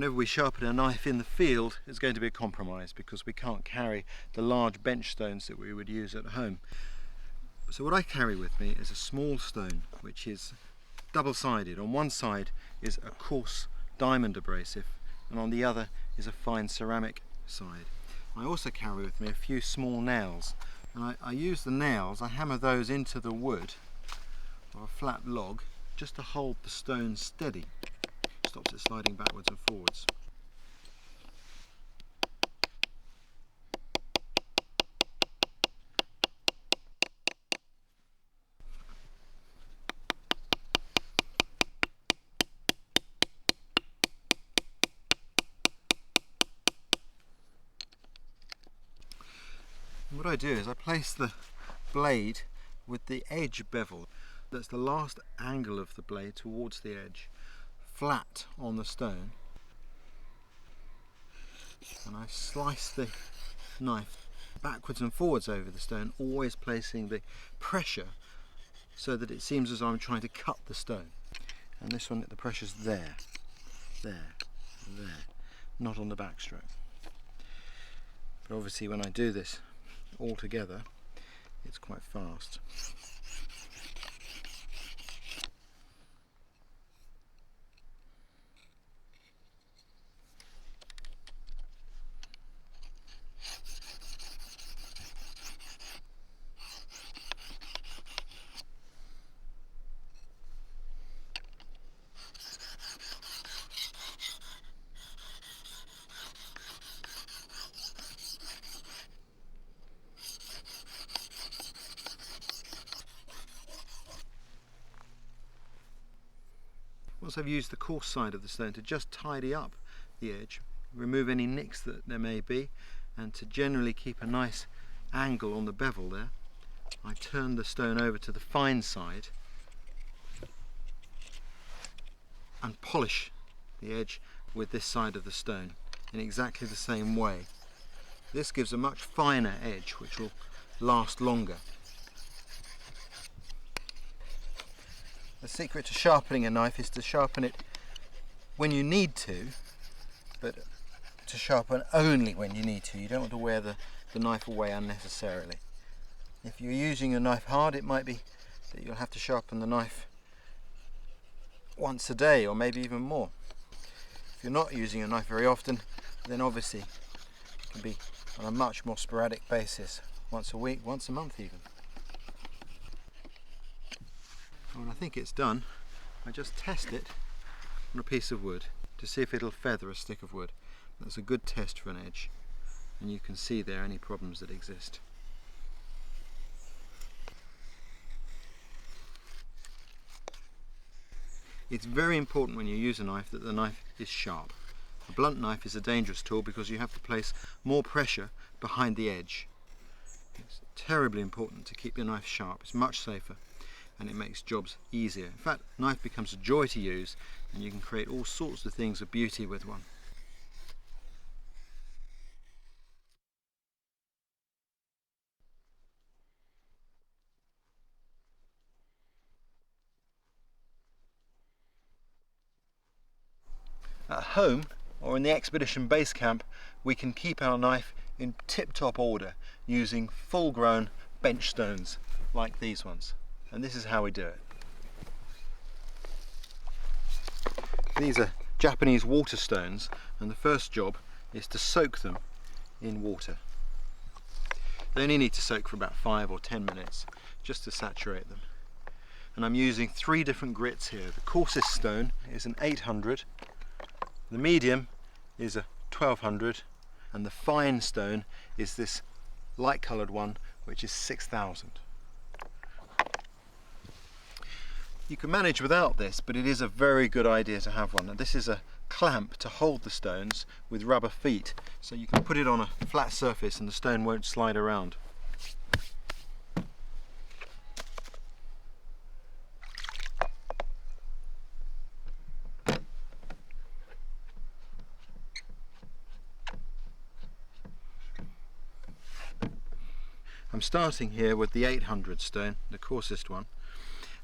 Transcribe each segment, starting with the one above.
whenever we sharpen a knife in the field, it's going to be a compromise because we can't carry the large bench stones that we would use at home. So what I carry with me is a small stone which is double-sided. On one side is a coarse diamond abrasive and on the other is a fine ceramic side. I also carry with me a few small nails, and I use the nails, I hammer those into the wood or a flat log just to hold the stone steady. Stops it sliding backwards and forwards. And what I do is I place the blade with the edge bevel, that's the last angle of the blade towards the edge, flat on the stone, and I slice the knife backwards and forwards over the stone, always placing the pressure so that it seems as though I'm trying to cut the stone. And this one, the pressure's there, not on the backstroke. But obviously when I do this all together, it's quite fast. Once I've used the coarse side of the stone to just tidy up the edge, remove any nicks that there may be, and to generally keep a nice angle on the bevel there, I turn the stone over to the fine side and polish the edge with this side of the stone in exactly the same way. This gives a much finer edge which will last longer. The secret to sharpening a knife is to sharpen it when you need to, but to sharpen only when you need to. You don't want to wear the knife away unnecessarily. If you're using your knife hard, it might be that you'll have to sharpen the knife once a day or maybe even more. If you're not using a knife very often, then obviously it can be on a much more sporadic basis, once a week, once a month even. When I think it's done, I just test it on a piece of wood to see if it'll feather a stick of wood. That's a good test for an edge, and you can see there any problems that exist. It's very important when you use a knife that the knife is sharp. A blunt knife is a dangerous tool because you have to place more pressure behind the edge. It's terribly important to keep your knife sharp. It's much safer and it makes jobs easier. In fact, a knife becomes a joy to use and you can create all sorts of things of beauty with one. At home or in the expedition base camp, we can keep our knife in tip-top order using full-grown bench stones like these ones. And this is how we do it. These are Japanese water stones, and the first job is to soak them in water. They only need to soak for about 5 or 10 minutes just to saturate them. And I'm using 3 different grits here. The coarsest stone is an 800, the medium is a 1200, and the fine stone is this light coloured one, which is 6000. You can manage without this, but it is a very good idea to have one. And this is a clamp to hold the stones with rubber feet, so you can put it on a flat surface and the stone won't slide around. I'm starting here with the 800 stone, the coarsest one,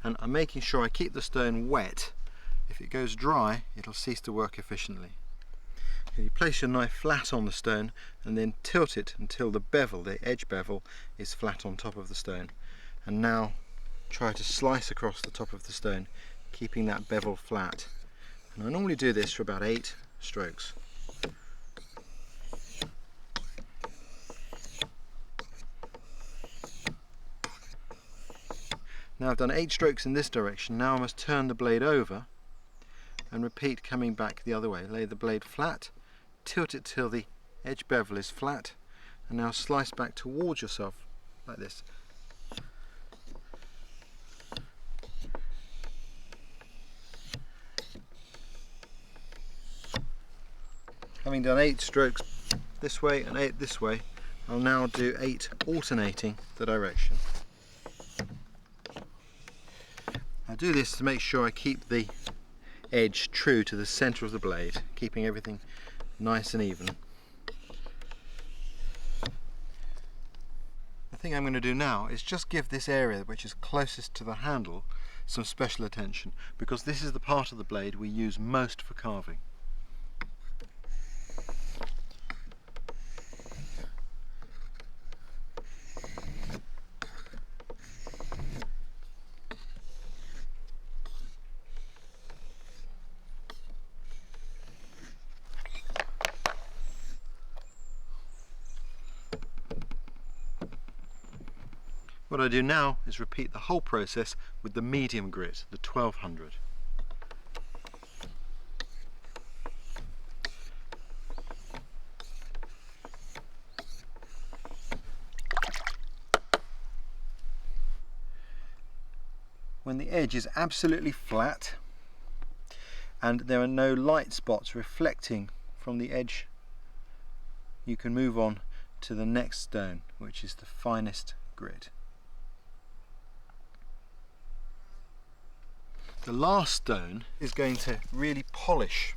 and I'm making sure I keep the stone wet. If it goes dry, it'll cease to work efficiently. You place your knife flat on the stone and then tilt it until the bevel, the edge bevel, is flat on top of the stone. And now try to slice across the top of the stone, keeping that bevel flat. And I normally do this for about 8 strokes. Now I've done 8 strokes in this direction. Now I must turn the blade over and repeat coming back the other way. Lay the blade flat, tilt it till the edge bevel is flat, and now slice back towards yourself like this. Having done 8 strokes this way and 8 this way, I'll now do 8 alternating the direction. I do this to make sure I keep the edge true to the centre of the blade, keeping everything nice and even. The thing I'm going to do now is just give this area which is closest to the handle some special attention, because this is the part of the blade we use most for carving. What I do now is repeat the whole process with the medium grit, the 1200. When the edge is absolutely flat and there are no light spots reflecting from the edge, you can move on to the next stone, which is the finest grit. The last stone is going to really polish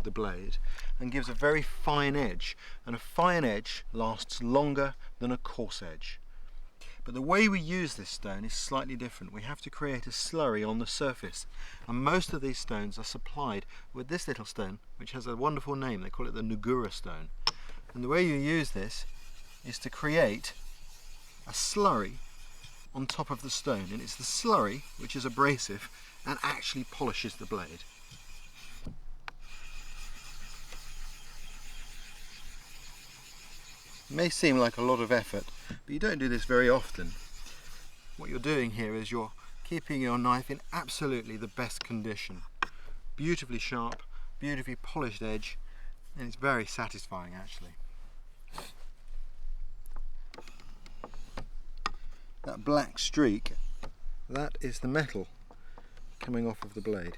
the blade and gives a very fine edge, and a fine edge lasts longer than a coarse edge. But the way we use this stone is slightly different. We have to create a slurry on the surface, and most of these stones are supplied with this little stone, which has a wonderful name. They call it the Nugura stone. And the way you use this is to create a slurry on top of the stone, and it's the slurry which is abrasive and actually polishes the blade. It may seem like a lot of effort, but you don't do this very often. What you're doing here is you're keeping your knife in absolutely the best condition. Beautifully sharp, beautifully polished edge, and it's very satisfying actually. That black streak, that is the metal coming off of the blade.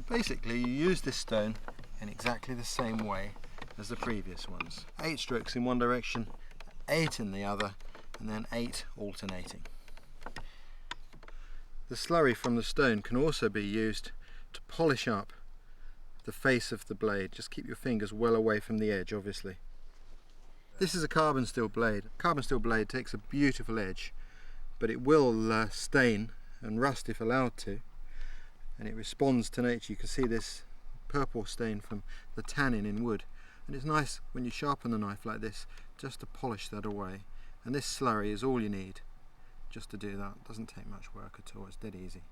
Basically, you use this stone in exactly the same way as the previous ones. 8 strokes in one direction, 8 in the other, and then 8 alternating. The slurry from the stone can also be used to polish up the face of the blade. Just keep your fingers well away from the edge, obviously. This is a carbon steel blade. Carbon steel blade takes a beautiful edge, but it will stain and rust if allowed to, and it responds to nature. You can see this purple stain from the tannin in wood, and it's nice when you sharpen the knife like this just to polish that away. And this slurry is all you need just to do that. It doesn't take much work at all, it's dead easy.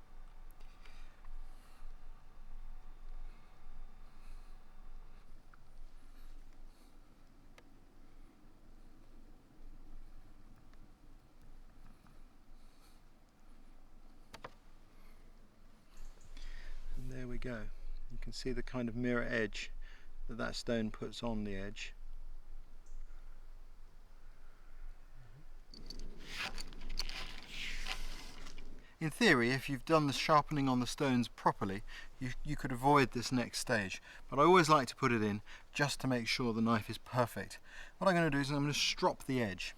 There we go. You can see the kind of mirror edge that that stone puts on the edge. In theory, if you've done the sharpening on the stones properly, you could avoid this next stage, but I always like to put it in just to make sure the knife is perfect. What I'm going to do is I'm going to strop the edge.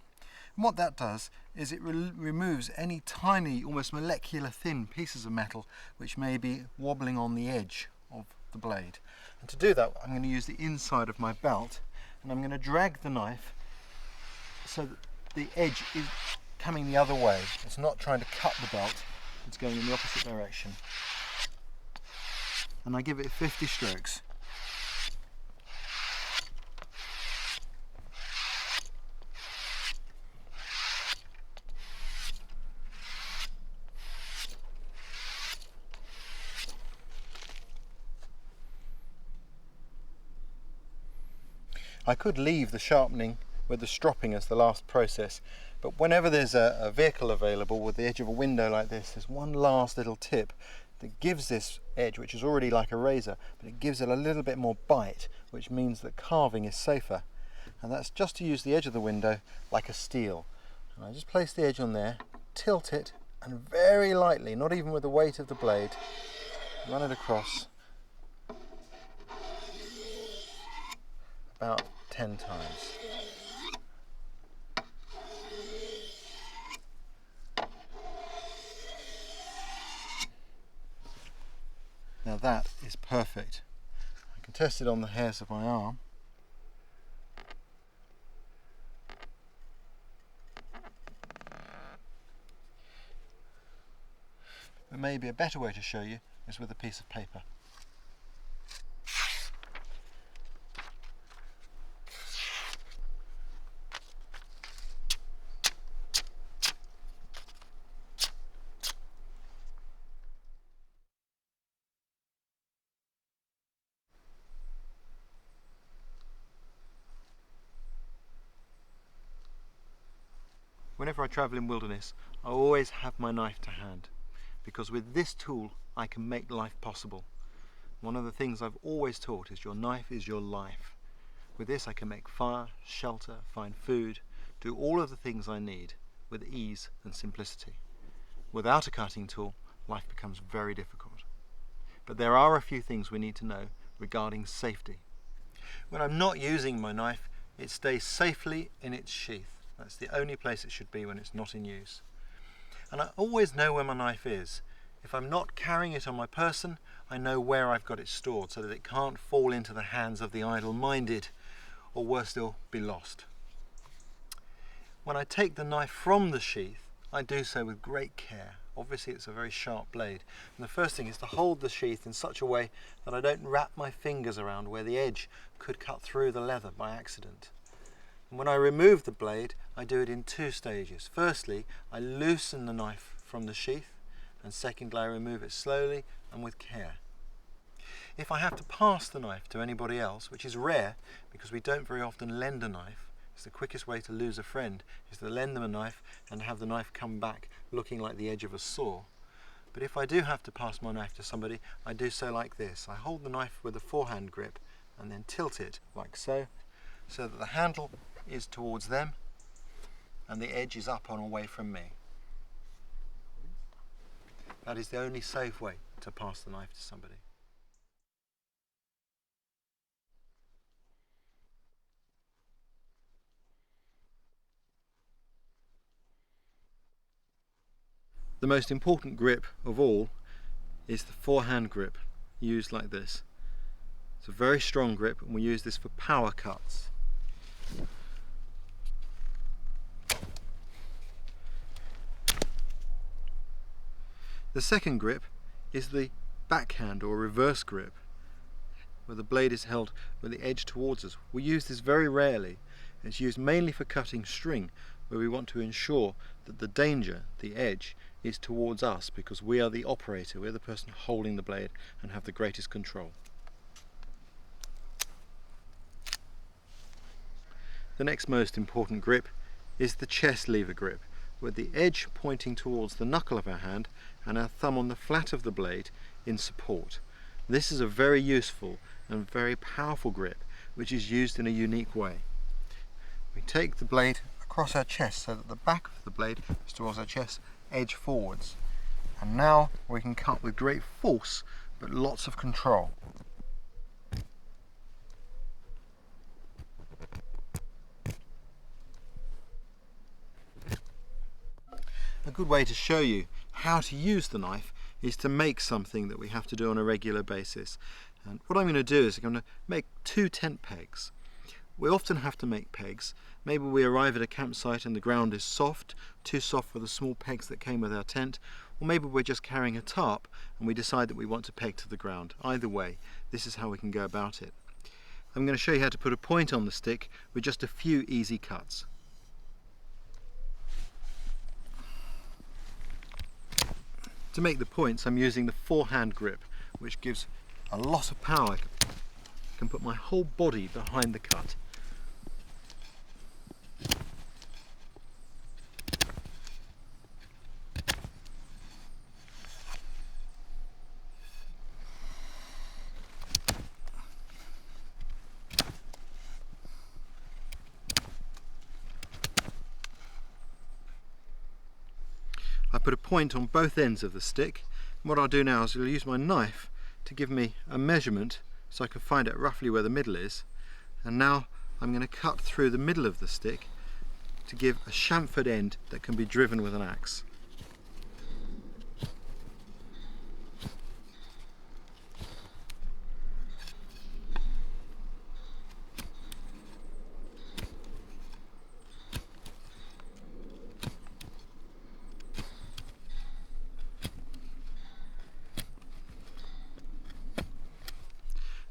And what that does is it removes any tiny, almost molecular thin pieces of metal which may be wobbling on the edge of the blade. And to do that, I'm going to use the inside of my belt, and I'm going to drag the knife so that the edge coming the other way. It's not trying to cut the belt, it's going in the opposite direction. And I give it 50 strokes. I could leave the sharpening with the stropping as the last process, but whenever there's a vehicle available with the edge of a window like this, there's one last little tip that gives this edge, which is already like a razor, but it gives it a little bit more bite, which means that carving is safer. And that's just to use the edge of the window like a steel. And I just place the edge on there, tilt it, and very lightly, not even with the weight of the blade, run it across about 10 times. Now that is perfect. I can test it on the hairs of my arm. But maybe a better way to show you is with a piece of paper. Whenever I travel in wilderness, I always have my knife to hand, because with this tool I can make life possible. One of the things I've always taught is your knife is your life. With this I can make fire, shelter, find food, do all of the things I need with ease and simplicity. Without a cutting tool, life becomes very difficult. But there are a few things we need to know regarding safety. When I'm not using my knife, it stays safely in its sheath. That's the only place it should be when it's not in use. And I always know where my knife is. If I'm not carrying it on my person, I know where I've got it stored so that it can't fall into the hands of the idle-minded, or worse still, be lost. When I take the knife from the sheath, I do so with great care. Obviously it's a very sharp blade. And the first thing is to hold the sheath in such a way that I don't wrap my fingers around where the edge could cut through the leather by accident. And when I remove the blade, I do it in two stages. Firstly, I loosen the knife from the sheath, and secondly, I remove it slowly and with care. If I have to pass the knife to anybody else, which is rare because we don't very often lend a knife, it's the quickest way to lose a friend, is to lend them a knife and have the knife come back looking like the edge of a saw. But if I do have to pass my knife to somebody, I do so like this. I hold the knife with a forehand grip and then tilt it like so, so that the handle is towards them and the edge is up and away from me. That is the only safe way to pass the knife to somebody. The most important grip of all is the forehand grip, used like this. It's a very strong grip and we use this for power cuts. The second grip is the backhand or reverse grip, where the blade is held with the edge towards us. We use this very rarely. It's used mainly for cutting string, where we want to ensure that the danger, the edge, is towards us because we are the operator, we're the person holding the blade and have the greatest control. The next most important grip is the chest lever grip, with the edge pointing towards the knuckle of our hand and our thumb on the flat of the blade in support. This is a very useful and very powerful grip which is used in a unique way. We take the blade across our chest so that the back of the blade is towards our chest, edge forwards. And now we can cut with great force but lots of control. A good way to show you how to use the knife is to make something that we have to do on a regular basis. And what I'm going to do is I'm going to make two tent pegs. We often have to make pegs. Maybe we arrive at a campsite and the ground is soft, too soft for the small pegs that came with our tent, or maybe we're just carrying a tarp and we decide that we want to peg to the ground. Either way, this is how we can go about it. I'm going to show you how to put a point on the stick with just a few easy cuts. To make the points, I'm using the forehand grip, which gives a lot of power. I can put my whole body behind the cut. I put a point on both ends of the stick, and what I'll do now is I'll use my knife to give me a measurement so I can find out roughly where the middle is. And now I'm going to cut through the middle of the stick to give a chamfered end that can be driven with an axe.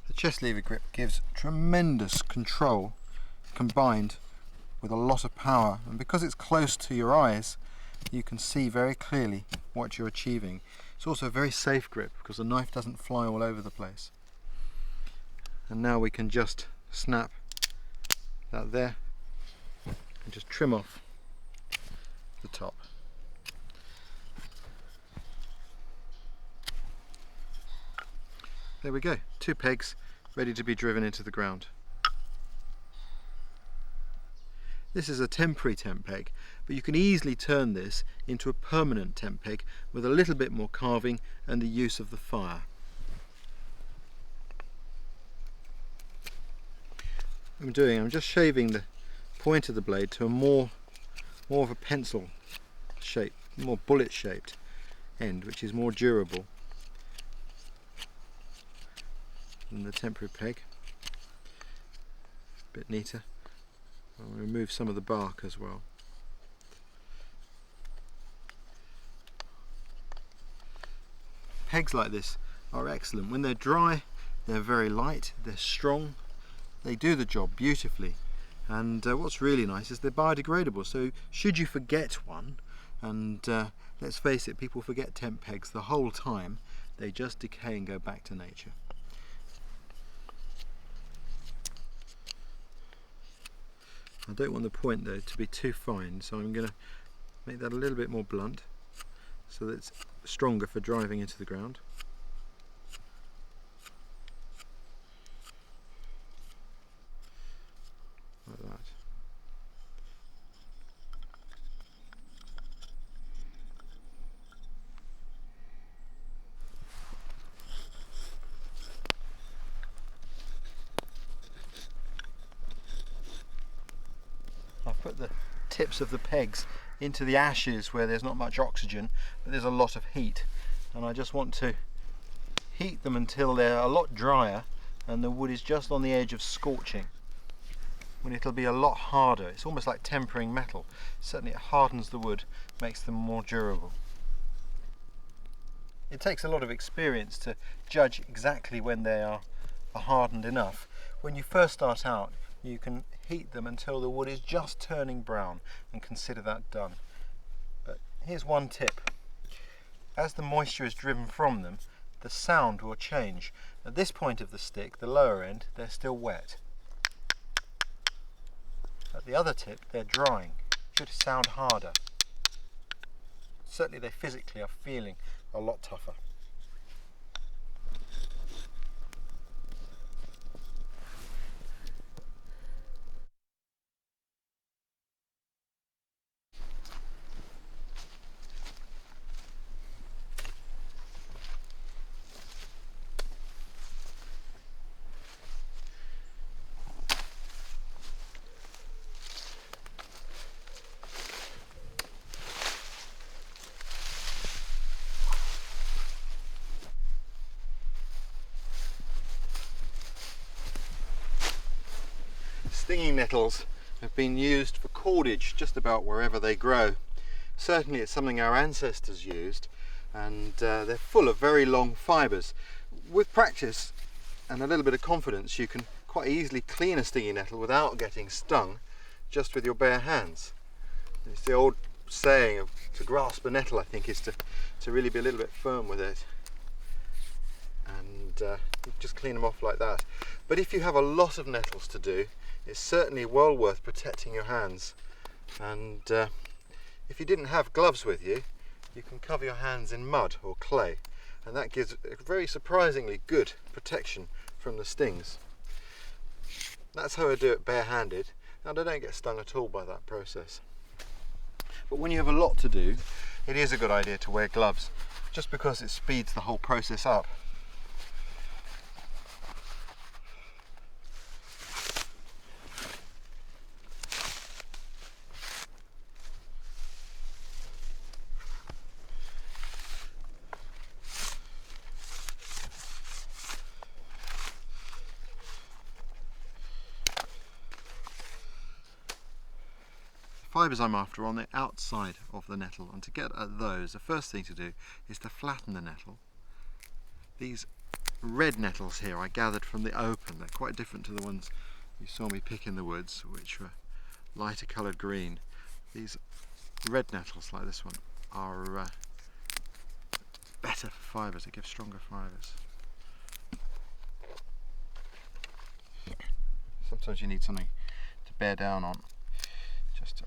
The chest lever grip gives tremendous control combined with a lot of power, and because it's close to your eyes you can see very clearly what you're achieving. It's also a very safe grip because the knife doesn't fly all over the place. And now we can just snap that there and just trim off the top. There we go, 2 pegs ready to be driven into the ground. This is a temporary tent peg, but you can easily turn this into a permanent tent peg with a little bit more carving and the use of the fire. I'm just shaving the point of the blade to a more of a pencil shape, more bullet shaped end, which is more durable than the temporary peg. A bit neater. I'll remove some of the bark as well. Pegs like this are excellent. When they're dry, they're very light, they're strong, they do the job beautifully. And what's really nice is they're biodegradable, so should you forget one, and let's face it, people forget tent pegs the whole time, they just decay and go back to nature. I don't want the point though to be too fine, so I'm going to make that a little bit more blunt so that it's stronger for driving into the ground. Like that. I've put the tips of the pegs into the ashes where there's not much oxygen, but there's a lot of heat, and I just want to heat them until they're a lot drier and the wood is just on the edge of scorching, when it'll be a lot harder. It's almost like tempering metal. Certainly it hardens the wood, makes them more durable. It takes a lot of experience to judge exactly when they are hardened enough. When you first start out, you can heat them until the wood is just turning brown and consider that done. But here's one tip. As the moisture is driven from them, the sound will change. At this point of the stick, the lower end, they're still wet. At the other tip, they're drying. Should sound harder. Certainly they physically are feeling a lot tougher. Stinging nettles have been used for cordage just about wherever they grow. Certainly it's something our ancestors used, and they're full of very long fibres. With practice and a little bit of confidence, you can quite easily clean a stinging nettle without getting stung, just with your bare hands. It's the old saying of to grasp a nettle, I think, is to really be a little bit firm with it, and just clean them off like that. But if you have a lot of nettles to do, it's certainly well worth protecting your hands, and if you didn't have gloves with you, you can cover your hands in mud or clay, and that gives a very surprisingly good protection from the stings. That's how I do it barehanded, and I don't get stung at all by that process. But when you have a lot to do, it is a good idea to wear gloves, just because it speeds the whole process up. Fibres I'm after are on the outside of the nettle, and to get at those, the first thing to do is to flatten the nettle. These red nettles here I gathered from the open. They're quite different to the ones you saw me pick in the woods, which were lighter coloured green. These red nettles like this one are better for fibres, they give stronger fibres. Sometimes you need something to bear down on, just to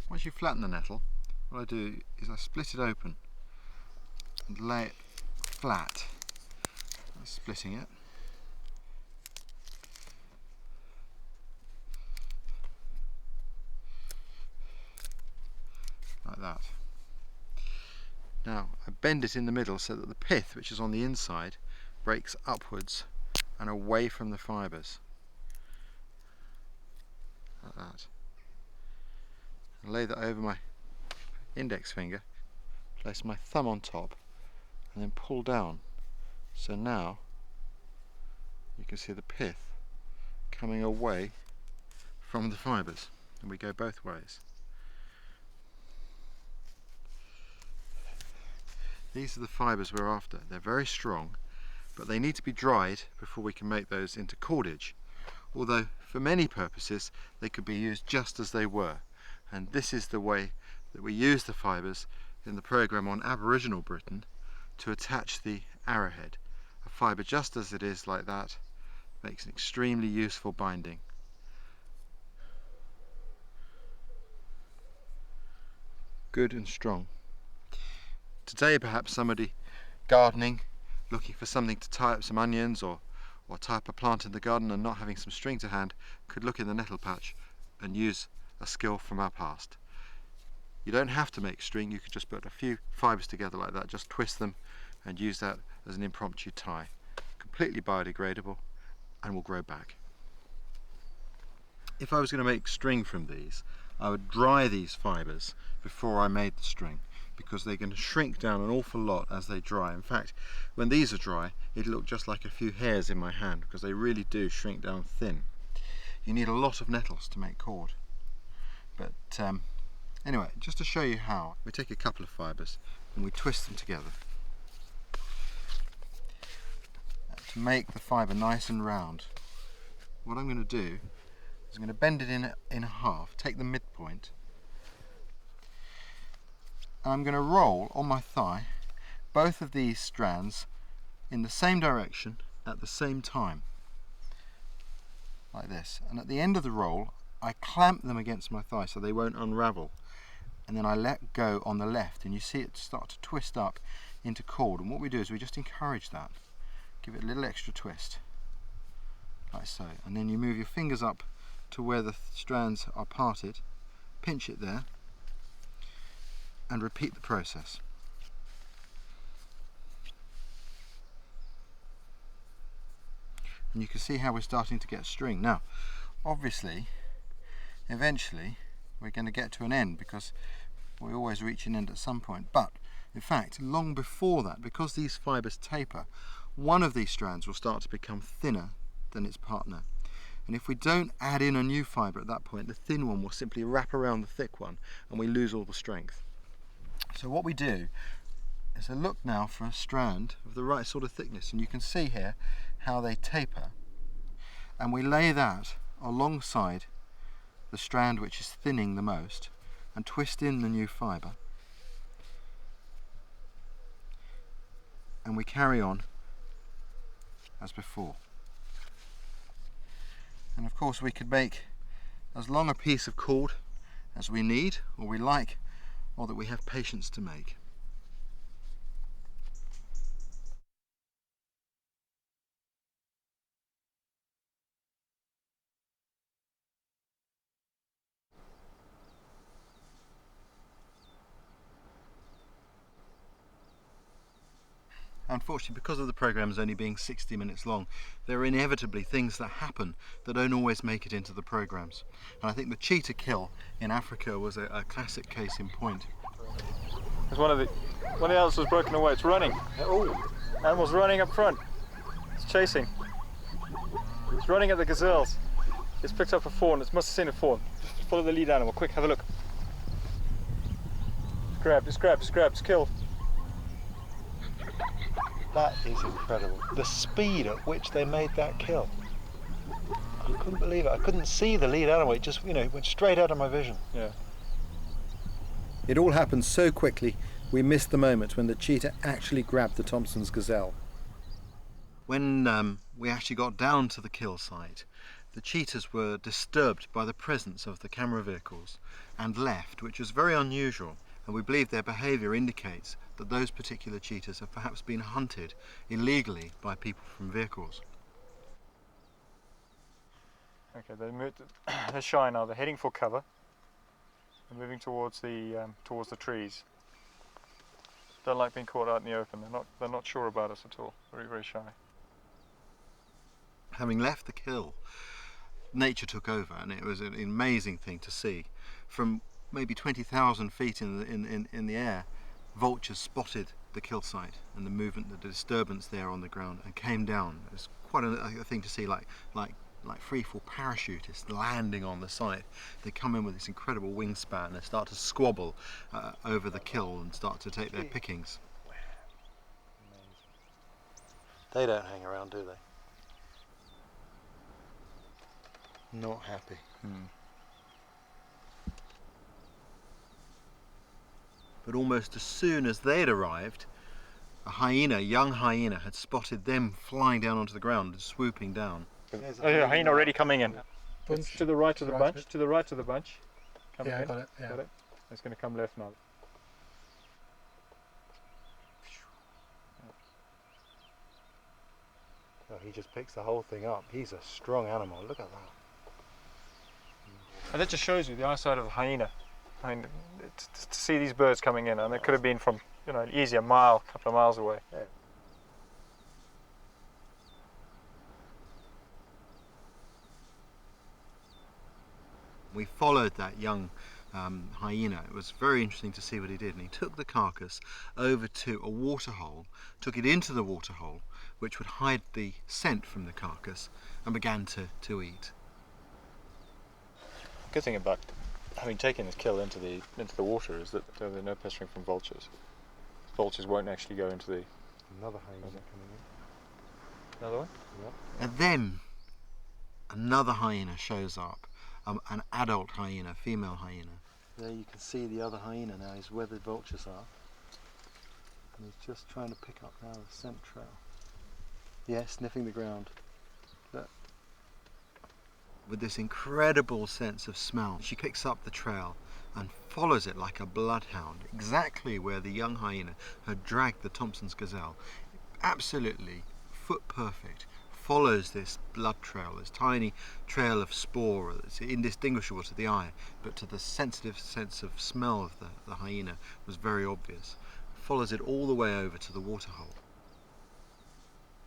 once you flatten the nettle, what I do is I split it open and lay it flat. I'm splitting it. Like that. Now I bend it in the middle so that the pith, which is on the inside, breaks upwards and away from the fibres. Like that. I lay that over my index finger, place my thumb on top, and then pull down. So now you can see the pith coming away from the fibres, and we go both ways. These are the fibres we're after. They're very strong, but they need to be dried before we can make those into cordage, although for many purposes they could be used just as they were. And this is the way that we use the fibres in the programme on Aboriginal Britain to attach the arrowhead. A fibre just as it is like that makes an extremely useful binding. Good and strong. Today perhaps somebody gardening, looking for something to tie up some onions or tie up a plant in the garden and not having some string to hand, could look in the nettle patch and use a skill from our past. You don't have to make string, you could just put a few fibres together like that, just twist them and use that as an impromptu tie. Completely biodegradable and will grow back. If I was going to make string from these, I would dry these fibres before I made the string, because they're going to shrink down an awful lot as they dry. In fact, when these are dry, it'll look just like a few hairs in my hand, because they really do shrink down thin. You need a lot of nettles to make cord. But anyway, just to show you how, we take a couple of fibres and we twist them together to make the fibre nice and round. What I'm going to do is I'm going to bend it in half, take the midpoint, and I'm going to roll on my thigh both of these strands in the same direction at the same time, like this. And at the end of the roll I clamp them against my thigh so they won't unravel, and then I let go on the left, and you see it start to twist up into cord. And what we do is we just encourage that, give it a little extra twist, like so, and then you move your fingers up to where the strands are parted, pinch it there, and repeat the process. And you can see how we're starting to get string. Now, obviously, eventually we're going to get to an end, because We always reach an end at some point, but in fact, long before that, because these fibres taper, one of these strands will start to become thinner than its partner. And if we don't add in a new fibre at that point, the thin one will simply wrap around the thick one and we lose all the strength. So what we do is I look now for a strand of the right sort of thickness, and you can see here how they taper, and we lay that alongside the strand which is thinning the most and twist in the new fibre, and we carry on as before. And of course we could make as long a piece of cord as we need or we like, or that we have patience to make. Unfortunately, because of the programmes only being 60 minutes long, there are inevitably things that happen that don't always make it into the programmes. And I think the cheetah kill in Africa was a classic case in point. There's one of the animals was broken away. It's running. Oh, animal's running up front. It's chasing. It's running at the gazelles. It's picked up a fawn. It must have seen a fawn. Just follow the lead animal. Quick, have a look. It's grabbed. It's grabbed. It's grabbed. It's killed. That is incredible. The speed at which they made that kill. I couldn't believe it. I couldn't see the lead animal. It just, went straight out of my vision. Yeah. It all happened so quickly, we missed the moment when the cheetah actually grabbed the Thompson's gazelle. When we actually got down to the kill site, the cheetahs were disturbed by the presence of the camera vehicles and left, which was very unusual, and we believe their behaviour indicates that those particular cheetahs have perhaps been hunted illegally by people from vehicles. Okay, they're shy now. They're heading for cover. They're moving towards the trees. Don't like being caught out in the open. They're not sure about us at all. Very, very shy. Having left the kill, nature took over, and it was an amazing thing to see. From maybe 20,000 feet in the air, vultures spotted the kill site and the movement, the disturbance there on the ground, and came down. It was quite a thing to see, like free-fall parachutists landing on the site. They come in with this incredible wingspan and they start to squabble over the kill and start to take their pickings. They don't hang around, do they? Not happy. But almost as soon as they'd arrived, a young hyena, had spotted them flying down onto the ground and swooping down. Oh yeah, hyena already coming in. It's to the right of the bunch. To the right of the bunch. Coming in. Got it. Yeah. Got it. It's going to come left now. Oh, he just picks the whole thing up. He's a strong animal. Look at that. And that just shows you the eyesight of a hyena. I mean, to see these birds coming in, and it could have been from, easy a mile, a couple of miles away. Yeah. We followed that young hyena. It was very interesting to see what he did, and he took the carcass over to a waterhole, took it into the waterhole, which would hide the scent from the carcass, and began to eat. Good thing about having taken this kill into the water is that there are no pestering from vultures. Vultures won't actually go into the... Another hyena coming in. Another one? Yep. And then another hyena shows up, an adult hyena, female hyena. There you can see the other hyena now. He's where the vultures are. And he's just trying to pick up now the scent trail. Yeah, sniffing the ground. Look. With this incredible sense of smell, she picks up the trail and follows it like a bloodhound, exactly where the young hyena had dragged the Thompson's gazelle. Absolutely foot perfect, follows this blood trail, this tiny trail of spoor that's indistinguishable to the eye, but to the sensitive sense of smell of the hyena was very obvious. Follows it all the way over to the waterhole.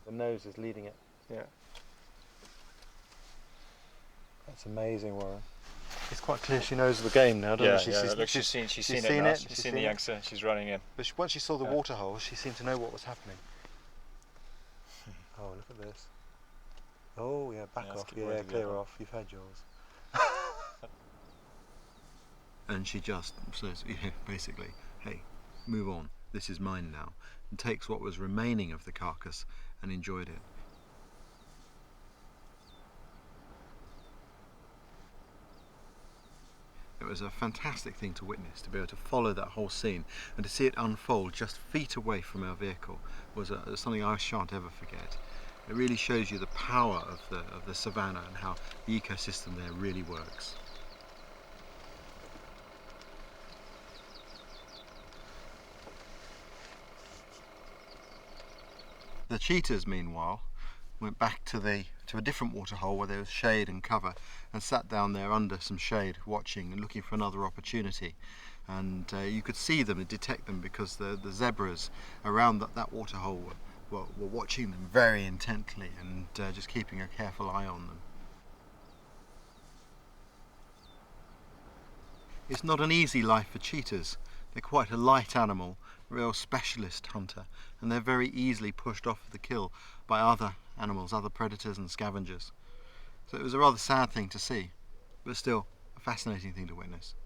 The nose is leading it. Yeah. That's amazing, Warren. It's quite clear she knows the game now, doesn't she? Look, she's seen it now. She's seen the youngster. She's running in. But once she saw the water hole, she seemed to know what was happening. Oh, look at this. Oh, yeah, back off. Yeah, clear off. You've had yours. And she just says, basically, hey, move on. This is mine now. And takes what was remaining of the carcass and enjoyed it. It was a fantastic thing to witness, to be able to follow that whole scene and to see it unfold just feet away from our vehicle was something I shan't ever forget. It really shows you the power of the savannah and how the ecosystem there really works. The cheetahs, meanwhile, went back to a different waterhole where there was shade and cover and sat down there under some shade watching and looking for another opportunity. And you could see them and detect them because the zebras around that waterhole were watching them very intently and just keeping a careful eye on them. It's not an easy life for cheetahs. They're quite a light animal, a real specialist hunter, and they're very easily pushed off the kill by other animals, other predators and scavengers. So it was a rather sad thing to see, but still a fascinating thing to witness.